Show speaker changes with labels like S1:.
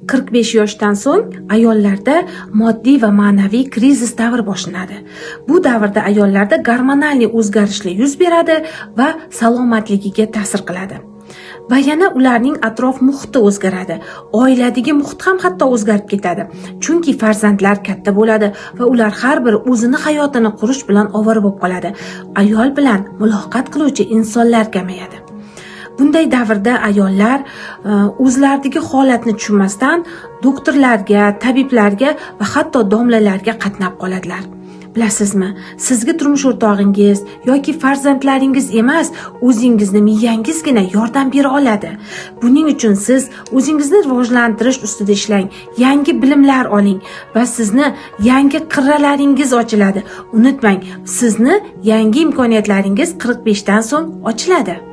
S1: 45 yoshdan so'ng ayollarda moddiy va ma'naviy krizis davri boshlanadi. Bu davrda ayollarda gormonal o'zgarishlar yuz beradi va salomatligiga ta'sir qiladi. Va yana ularning atrof muhiti o'zgaradi. Oiladagi muhit ham hatto o'zgarib ketadi. Chunki farzandlar katta bo'ladi va ular har biri o'zini hayotini qurish bilan ovora bo'lib qoladi. Ayol bilan muloqot qiluvchi insonlar kamayadi. Bunday davrda ayollar o'zlaridagi holatni tushunmasdan doktorlarga, tabiblarga va hatto domlalarga qatnab qoladilar. Bilasizmi, sizga turmush o'rtog'ingiz yoki farzandlaringiz emas, o'zingizni miyangizgina yordam bera oladi. Buning uchun siz o'zingizni rivojlantirish ustida ishlang, yangi bilimlar oling va sizni yangi qirralaringiz ochiladi. Unutmang, sizni yangi imkoniyatlaringiz 45 dan so'ng ochiladi.